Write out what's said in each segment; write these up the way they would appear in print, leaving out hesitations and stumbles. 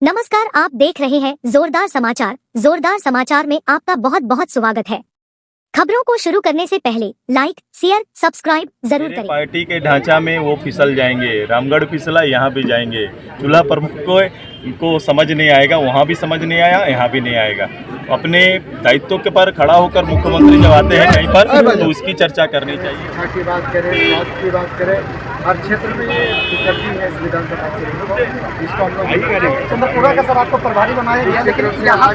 नमस्कार, आप देख रहे हैं जोरदार समाचार। जोरदार समाचार में आपका बहुत बहुत स्वागत है। खबरों को शुरू करने से पहले लाइक, शेयर, सब्सक्राइब जरूर करें। पार्टी के ढांचा में वो फिसल जाएंगे। रामगढ़ फिसला, यहाँ भी जाएंगे। चूल्हा प्रमुख को समझ नहीं आएगा, वहाँ भी समझ नहीं आया, यहाँ भी नहीं आएगा। अपने दायित्व के पर खड़ा होकर मुख्यमंत्री जब आते हैं कहीं पर तो उसकी चर्चा करनी चाहिए। शिक्षा की बात करें, स्वास्थ्य की बात करें, हर क्षेत्र में ये विसर्जी है इस विधानसभा क्षेत्र। इसको हम लोग चंद्रपुरा का सर आपको प्रभारी बनाया गया, लेकिन यहाँ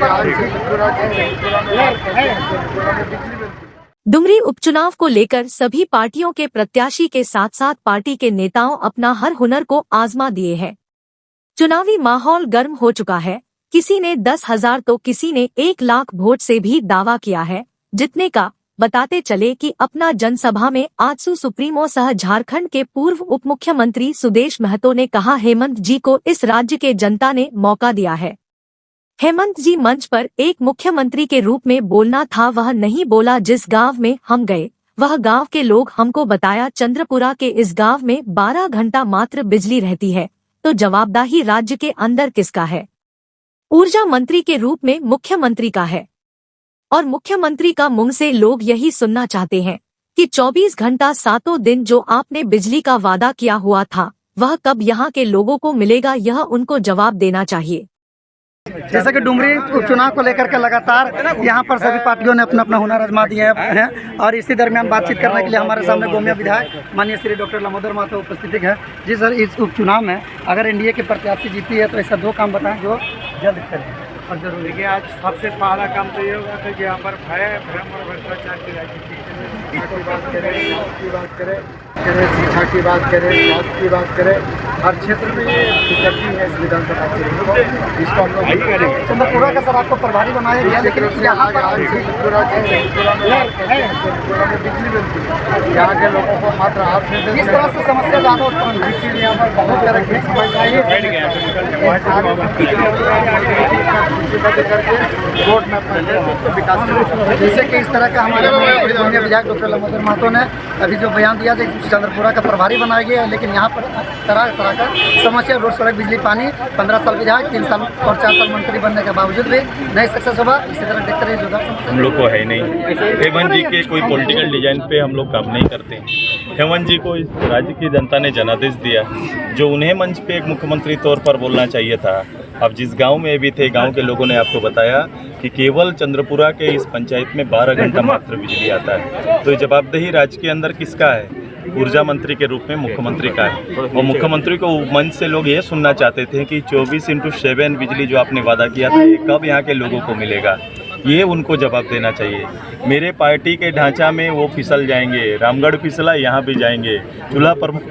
डुमरी उपचुनाव को लेकर सभी पार्टियों के प्रत्याशी के साथ साथ पार्टी के नेताओं अपना हर हुनर को आजमा दिए हैं। चुनावी माहौल गर्म हो चुका है। किसी ने 10,000 तो किसी ने 1 लाख वोट से भी दावा किया है जितने का। बताते चले कि अपना जनसभा में आजसू सुप्रीमो सह झारखंड के पूर्व उप मुख्यमंत्री सुदेश महतो ने कहा, हेमंत जी को इस राज्य के जनता ने मौका दिया है। हेमंत जी मंच पर एक मुख्यमंत्री के रूप में बोलना था, वह नहीं बोला। जिस गांव में हम गए वह गांव के लोग हमको बताया चंद्रपुरा के इस गांव में 12 घंटा मात्र बिजली रहती है, तो जवाबदाही राज्य के अंदर किसका है? ऊर्जा मंत्री के रूप में मुख्यमंत्री का है। और मुख्यमंत्री का मुंह से लोग यही सुनना चाहते हैं कि 24 घंटा 7 दिन जो आपने बिजली का वादा किया हुआ था वह कब यहाँ के लोगों को मिलेगा, यह उनको जवाब देना चाहिए। जैसा कि डुमरी उपचुनाव को लेकर के लगातार यहाँ पर सभी पार्टियों ने अपना अपना हुनर आजमा दिए हैं और इसी दरमियान बातचीत करने के लिए हमारे सामने गोमिया विधायक माननीय श्री डॉक्टर लमोदर महतो उपस्थित है। जी सर, इस उपचुनाव में अगर एनडीए के प्रत्याशी जीती है तो ऐसा 2 काम बताएं जो जल्द करें और जरूर। देखिए, आज सबसे पहला काम तो ये होगा कि यहाँ पर भय, भ्रम और भ्रष्टाचार की राजनीति की बात करें, शिक्षा की बात करें, स्वास्थ्य की बात करें, हर क्षेत्र में ये विसर्जी है इस विधानसभा क्षेत्र। इसको हम लोग चंद्रपुरा का सर आपको प्रभारी बनाया गया, लेकिन यहाँ पर चंद्रपुरा में बिजली मिलती है। यहाँ के लोगों को मात्र आप इस तरह से समस्या ज़्यादा उत्पन्न, इसीलिए यहाँ पर बहुत तरह की समस्याएं रोड में विकास जैसे कि इस तरह का हमारे विधायक डॉक्टर लमोदर महतो ने अभी जो बयान दिया कि चंद्रपुरा का प्रभारी बनाया गया है, लेकिन यहाँ पर तरह तरह का समस्या, रोड, सड़क, बिजली, पानी। 15 साल विधायक, 3 साल और 4 साल मंत्री बनने के बावजूद भी नहीं सक्सेस हुआ। इसी तरह देखते रहे जो हम लोग को है नहीं। हेमंत जी के कोई पॉलिटिकल डिजाइन पे हम लोग काम नहीं करते हैं। हेमंत जी को इस राज्य की जनता ने जनादेश दिया जो उन्हें मंच पे एक मुख्यमंत्री तौर पर बोलना चाहिए था। अब जिस गांव में भी थे, गांव के लोगों ने आपको बताया कि केवल चंद्रपुरा के इस पंचायत में 12 घंटा मात्र बिजली आता है। तो जवाबदेही राज्य के अंदर किसका है? ऊर्जा मंत्री के रूप में मुख्यमंत्री का है। और मुख्यमंत्री को मंच से लोग ये सुनना चाहते थे कि 24/7 बिजली जो आपने वादा किया था ये कब यहाँ के लोगों को मिलेगा, ये उनको जवाब देना चाहिए। मेरे पार्टी के ढांचा में वो फिसल जाएंगे। रामगढ़ फिसला, यहाँ भी जाएंगे। चूल्हा प्रमुख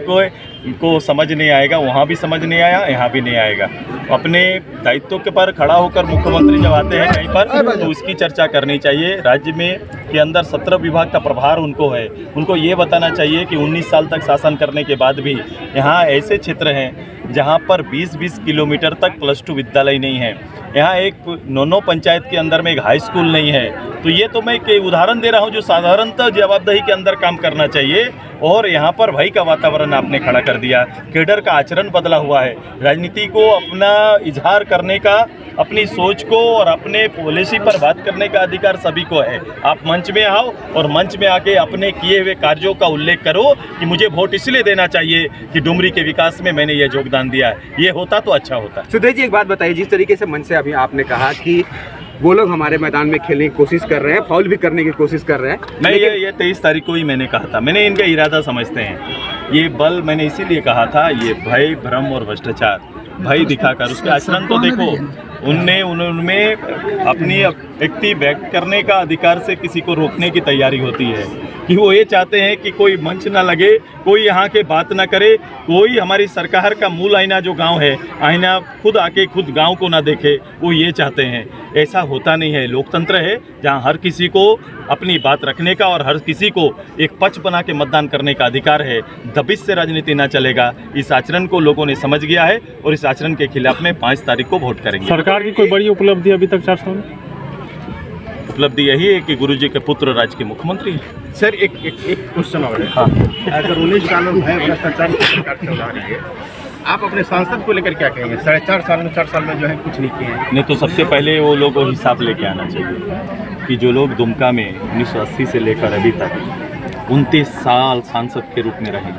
को समझ नहीं आएगा, वहाँ भी समझ नहीं आया, यहाँ भी नहीं आएगा। अपने दायित्व के पर खड़ा होकर मुख्यमंत्री जब आते हैं कहीं पर तो उसकी चर्चा करनी चाहिए। राज्य में के अंदर 17 विभाग का प्रभार उनको है। उनको ये बताना चाहिए कि 19 साल तक शासन करने के बाद भी यहाँ ऐसे क्षेत्र हैं जहाँ पर 20-20 किलोमीटर तक +2 विद्यालय नहीं है। यहाँ एक 9 पंचायत के अंदर में एक हाई स्कूल नहीं है। तो ये तो मैं एक उदाहरण दे रहा हूँ जो साधारणतः जवाबदेही के अंदर काम करना चाहिए। और यहाँ पर भय का वातावरण आपने खड़ा कर दिया। केडर का आचरण बदला हुआ है। राजनीति को अपना इजहार करने का, अपनी सोच को और अपने पॉलिसी पर बात करने का अधिकार सभी को है। आप मंच में आओ और मंच में आके अपने किए हुए कार्यों का उल्लेख करो कि मुझे वोट इसलिए देना चाहिए कि डुमरी के विकास में मैंने ये योगदान दिया है। ये होता तो अच्छा होता। सुदेश जी, एक बात बताइए, जिस तरीके से मंच से अभी आपने कहा कि वो लोग हमारे मैदान में खेलने की कोशिश कर रहे हैं, फाउल भी करने की कोशिश कर रहे हैं, मैं ये 23 तारीख को ही मैंने कहा था। मैंने इनका इरादा समझते हैं। ये बल मैंने इसीलिए कहा था, ये भय, भ्रम और भ्रष्टाचार, भय दिखाकर उसके आचरण तो देखो। उनमें अपनी व्यक्ति व्यक्त करने का अधिकार से किसी को रोकने की तैयारी होती है कि वो ये चाहते हैं कि कोई मंच ना लगे, कोई यहाँ के बात ना करे, कोई हमारी सरकार का मूल आईना जो गांव है, आईना खुद आके खुद गांव को ना देखे, वो ये चाहते हैं। ऐसा होता नहीं है। लोकतंत्र है जहाँ हर किसी को अपनी बात रखने का और हर किसी को एक पक्ष बना के मतदान करने का अधिकार है। दबिश से राजनीति ना चलेगा। इस आचरण को लोगों ने समझ गया है और इस आचरण के खिलाफ में 5 तारीख को वोट करेंगे। सरकार की कोई बड़ी उपलब्धि अभी तक 4 साल में? उपलब्धि यही है कि गुरुजी के पुत्र राज्य के मुख्यमंत्री हैं। सर, एक क्वेश्चन और है। हाँ, अगर 19 सालों में भ्रष्टाचार की सरकार चल रही है आप अपने सांसद को लेकर क्या कहेंगे? 4.5 साल में जो है कुछ नहीं किए हैं। नहीं तो सबसे पहले वो लोग को हिसाब लेके आना चाहिए कि जो लोग दुमका में 1980 से लेकर अभी तक 29 साल सांसद के रूप में रहे,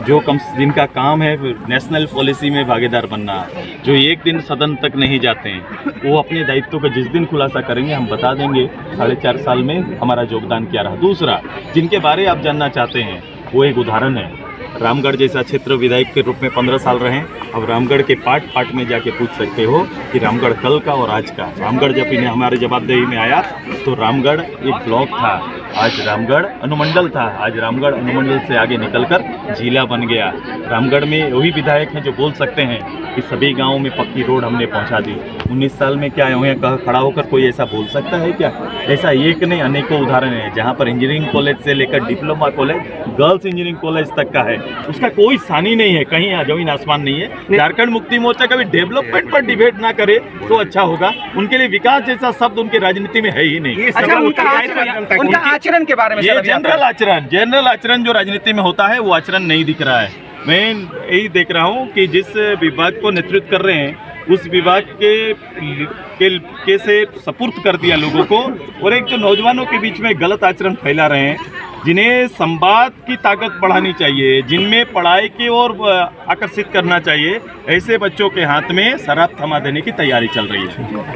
जो जिनका काम है नेशनल पॉलिसी में भागीदार बनना, जो एक दिन सदन तक नहीं जाते हैं, वो अपने दायित्व का जिस दिन खुलासा करेंगे हम बता देंगे 4.5 साल में हमारा योगदान क्या रहा। दूसरा, जिनके बारे आप जानना चाहते हैं वो एक उदाहरण है। रामगढ़ जैसा क्षेत्र विधायक के रूप में 15 साल रहे। अब रामगढ़ के पार्ट में जाके पूछ सकते हो कि रामगढ़ कल का और आज का। रामगढ़ जब इन्हें हमारे जवाबदेही में आया तो रामगढ़ एक ब्लॉक था, आज रामगढ़ अनुमंडल था, आज रामगढ़ अनुमंडल से आगे निकलकर जिला बन गया। रामगढ़ में वही विधायक हैं जो बोल सकते हैं कि सभी गाँवों में पक्की रोड हमने पहुँचा दी। 19 साल में क्या है खड़ा होकर कोई ऐसा बोल सकता है क्या? ऐसा एक नहीं अनेकों उदाहरण है जहाँ पर इंजीनियरिंग कॉलेज से लेकर diploma college, girls engineering college तक का है, उसका कोई सानी नहीं है, कहीं जमीन आसमान नहीं है। झारखंड मुक्ति मोर्चा कभी डेवलपमेंट पर डिबेट ना करे तो अच्छा होगा। उनके लिए विकास जैसा शब्द उनके राजनीति में है ही नहीं। अच्छा, उनका आचरण के बारे में ये जनरल आचरण जो राजनीति में होता है वो आचरण नहीं दिख रहा है। मैं यही देख रहा हूँ कि जिस विभाग को नेतृत्व कर रहे हैं उस विभाग के से सपुर्द कर दिया लोगों को, और एक जो नौजवानों के बीच में गलत आचरण फैला रहे हैं, जिन्हें संवाद की ताकत बढ़ानी चाहिए, जिनमें पढ़ाई की ओर आकर्षित करना चाहिए, ऐसे बच्चों के हाथ में शराब थमा देने की तैयारी चल रही है।